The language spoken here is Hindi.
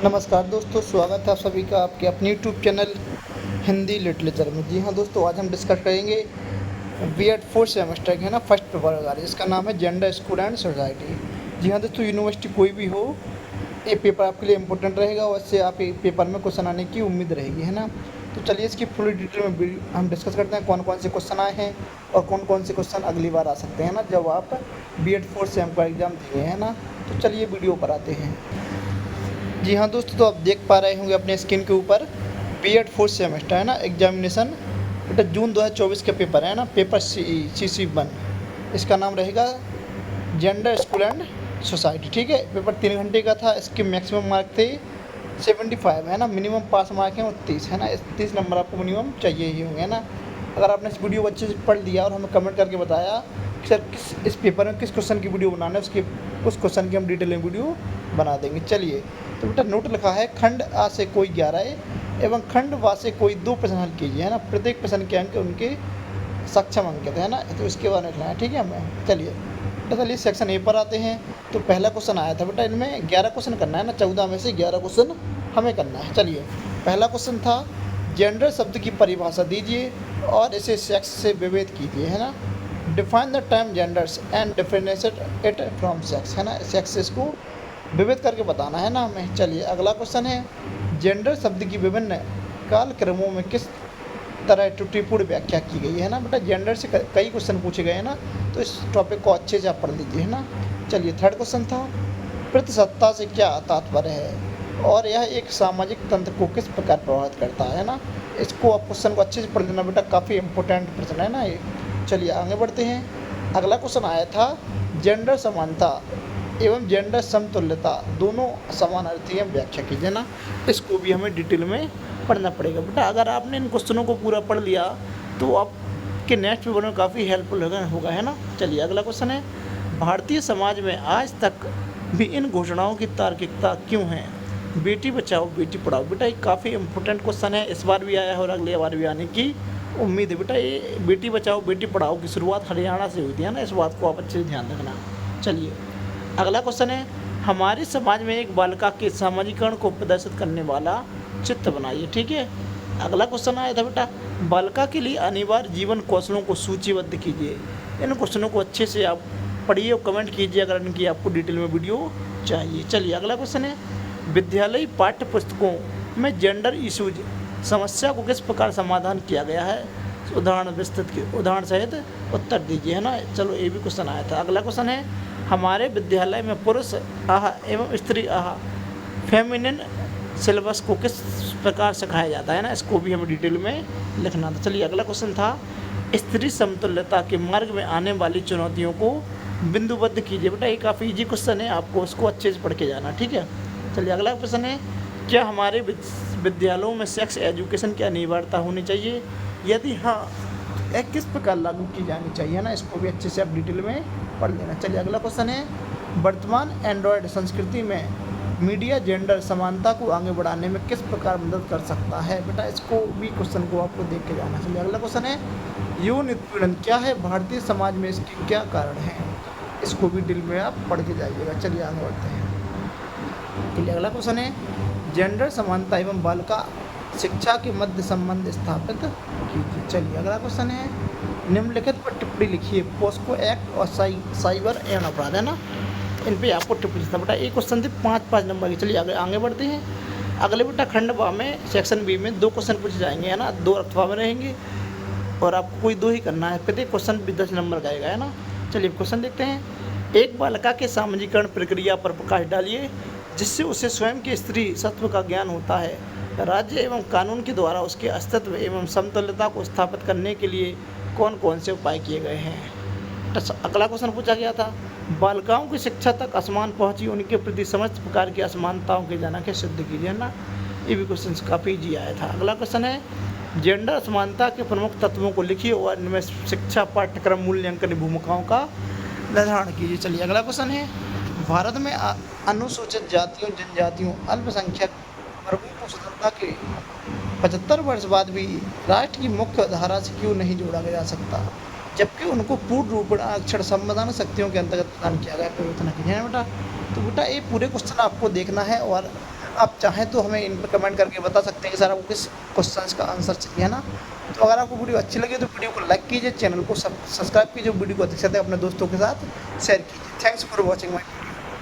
नमस्कार दोस्तों, स्वागत है आप सभी का आपके अपने यूट्यूब चैनल हिंदी लिटरेचर में। जी हाँ दोस्तों, आज हम डिस्कस करेंगे बीएड फोर्थ सेमेस्टर के फर्स्ट पेपर वगैरह, जिसका नाम है जेंडर, स्कूल एंड सोसाइटी। जी हाँ दोस्तों, यूनिवर्सिटी कोई भी हो, ये पेपर आपके लिए इम्पोर्टेंट रहेगा और इससे आप पेपर में क्वेश्चन आने की उम्मीद रहेगी, है ना। तो चलिए इसकी फुल डिटेल में हम डिस्कस करते हैं, कौन कौन से क्वेश्चन आए हैं और कौन कौन से क्वेश्चन अगली बार आ सकते हैं ना, जब आप बीएड फोर्थ सेम का एग्ज़ाम देंगे, है ना। तो चलिए वीडियो पर आते हैं। जी हाँ दोस्तों, तो आप देख पा रहे होंगे अपने स्क्रीन के ऊपर बीएड फोर्थ सेमेस्टर, है ना, एग्जामिनेशन। बेटा जून 2024 का पेपर है ना, पेपर CC1। इसका नाम रहेगा जेंडर, स्कूल एंड सोसाइटी। ठीक है, पेपर 3 घंटे का था। इसके मैक्सिमम मार्क थे 75, है ना। मिनिमम पास मार्क हैं 30, है ना। 30 नंबर आपको मिनिमम चाहिए ही होंगे, है ना। अगर आपने इस वीडियो को अच्छे से पढ़ लिया और हमें कमेंट करके बताया कि सर इस पेपर में किस क्वेश्चन की वीडियो बनाना है, उसके उस क्वेश्चन की हम डिटेल में वीडियो बना देंगे। चलिए, तो बेटा नोट लिखा है, खंड आ से कोई 11 एवं खंड वा से कोई 2 प्रश्न हल कीजिए, है ना। प्रत्येक प्रश्न के अंक उनके सक्षम अंकित है ना, तो इसके बारे में लिखना है। ठीक है, हमें चलिए सेक्शन ए पर आते हैं। तो पहला क्वेश्चन आया था बेटा, इनमें 11 क्वेश्चन करना है ना, 14 में से 11 क्वेश्चन हमें करना है। चलिए, पहला क्वेश्चन था जेंडर शब्द की परिभाषा दीजिए और इसे सेक्स से विभेद कीजिए, है ना। Define the term genders and differentiate it from sex, है ना। सेक्स से इसको विभेद करके बताना है ना हमें। चलिए, अगला क्वेश्चन है जेंडर शब्द की विभिन्न कालक्रमों में किस तरह त्रुटिपूर्ण व्याख्या की गई है ना। बेटा जेंडर से कई क्वेश्चन पूछे गए हैं ना, तो इस टॉपिक को अच्छे से आप पढ़ लीजिए, है ना। चलिए, थर्ड क्वेश्चन था प्रतिसत्ता से क्या तात्पर्य है और यह एक सामाजिक तंत्र को किस प्रकार प्रभावित करता है ना। इसको आप क्वेश्चन को अच्छे से पढ़ लेना बेटा, काफ़ी इंपॉर्टेंट प्रश्न है ना ये। चलिए आगे बढ़ते हैं। अगला क्वेश्चन आया था जेंडर समानता एवं जेंडर समतुल्यता दोनों समान अर्थी हैं, व्याख्या कीजिए ना। इसको भी हमें डिटेल में पढ़ना पड़ेगा बेटा। अगर आपने इन क्वेश्चनों को पूरा पढ़ लिया तो आपके नेक्स्ट पेपर में काफ़ी हेल्पफुल होगा, है ना। चलिए, अगला क्वेश्चन है भारतीय समाज में आज तक भी इन घोषणाओं की तार्किकता क्यों है। बेटी बचाओ बेटी पढ़ाओ, बेटा ये काफ़ी इंपॉर्टेंट क्वेश्चन है, इस बार भी आया है और अगली बार भी आने की उम्मीद है बेटा। ये बेटी बचाओ बेटी पढ़ाओ की शुरुआत हरियाणा से हुई थी, है ना। इस बात को आप अच्छे से ध्यान रखना। चलिए, अगला क्वेश्चन है हमारे समाज में एक बालिका के सामाजिकरण को प्रदर्शित करने वाला चित्र बनाइए। ठीक है, अगला क्वेश्चन आया था बेटा बालिका के लिए अनिवार्य जीवन कौशलों को सूचीबद्ध कीजिए। इन क्वेश्चनों को अच्छे से आप पढ़िए और कमेंट कीजिए अगर इनकी आपको डिटेल में वीडियो चाहिए। चलिए, अगला क्वेश्चन है विद्यालयी पाठ्य पुस्तकों में जेंडर इशूज समस्या को किस प्रकार समाधान किया गया है, उदाहरण सहित उत्तर दीजिए, है ना। चलो, ये भी क्वेश्चन आया था। अगला क्वेश्चन है हमारे विद्यालय में पुरुष आह एवं स्त्री आह फेमिनिन सिलेबस को किस प्रकार सिखाया जाता है ना, इसको भी हमें डिटेल में लिखना था। चलिए, अगला क्वेश्चन था स्त्री समतुल्यता के मार्ग में आने वाली चुनौतियों को बिंदुबद्ध कीजिए। बेटा ये काफ़ी इजी क्वेश्चन है, आपको उसको अच्छे से पढ़ के जाना। ठीक है, चलिए, अगला क्वेश्चन है क्या हमारे विद्यालयों में सेक्स एजुकेशन की अनिवार्यता होनी चाहिए, यदि हाँ किस प्रकार लागू की जानी चाहिए ना, इसको भी अच्छे से आप डिटेल में पढ़ लेना। चलिए, अगला क्वेश्चन है वर्तमान एंड्रॉयड संस्कृति में मीडिया जेंडर समानता को आगे बढ़ाने में किस प्रकार मदद कर सकता है। बेटा इसको भी क्वेश्चन को आपको देख के जाना। चलिए, अगला क्वेश्चन है यौन उत्पीड़न क्या है भारतीय समाज में, इसके क्या कारण हैं, इसको भी डिटेल में आप पढ़ के जाइएगा। चलिए, आगे बढ़ते हैं। चलिए, अगला क्वेश्चन है जेंडर समानता एवं बालिका शिक्षा के मध्य संबंध स्थापित कीजिए। चलिए, अगला क्वेश्चन है निम्नलिखित पर टिप्पणी लिखिए। पोस्को एक्ट और साइबर एवं अपराध, है ना, इन पे आपको टिप्पणी लिखना। बेटा एक क्वेश्चन थे 5-5 नंबर की। चलिए आगे बढ़ते हैं। अगले बेटा खंड ब में सेक्शन बी में 2 क्वेश्चन पूछे जाएंगे, है ना। 2 अथवा में रहेंगे और आपको कोई 2 ही करना है। प्रत्येक क्वेश्चन भी 10 नंबर का आएगा, है ना। चलिए क्वेश्चन देखते हैं। एक बालिका के सामाजिकरण प्रक्रिया पर प्रकाश डालिए जिससे उसे स्वयं के स्त्री सत्व का ज्ञान होता है। राज्य एवं कानून के द्वारा उसके अस्तित्व एवं समतुल्यता को स्थापित करने के लिए कौन कौन से उपाय किए गए हैं। अगला क्वेश्चन पूछा गया था बालिकाओं की शिक्षा तक असमान पहुंची, उनके प्रति समस्त प्रकार की असमानताओं के जनक है, सिद्ध कीजिए ना। ये भी क्वेश्चन काफ़ी ईजी आया था। अगला क्वेश्चन है जेंडर असमानता के प्रमुख तत्वों को लिखिए और इनमें शिक्षा पाठ्यक्रम मूल्यांकन भूमिकाओं का निर्धारण कीजिए। चलिए, अगला क्वेश्चन है भारत में अनुसूचित जातियों जनजातियों अल्पसंख्यक वर्गों को स्वतंत्रता के 75 वर्ष बाद भी राष्ट्र की मुख्य धारा से क्यों नहीं जोड़ा जा सकता, जबकि उनको पूर्ण रूप अक्षर संविधान शक्तियों के अंतर्गत प्रदान किया गया। परिवर्तन कीजिए बेटा। तो बेटा ये पूरे क्वेश्चन आपको देखना है और आप चाहें तो हमें इन पर कमेंट करके बता सकते हैं कि सर आपको किस क्वेश्चन का आंसर चाहिए, है ना। तो अगर आपको वीडियो अच्छी लगी तो वीडियो को लाइक कीजिए, चैनल को सब्सक्राइब कीजिए, वीडियो को अधिक से अधिक अपने दोस्तों के साथ शेयर कीजिए। Thanks for watching my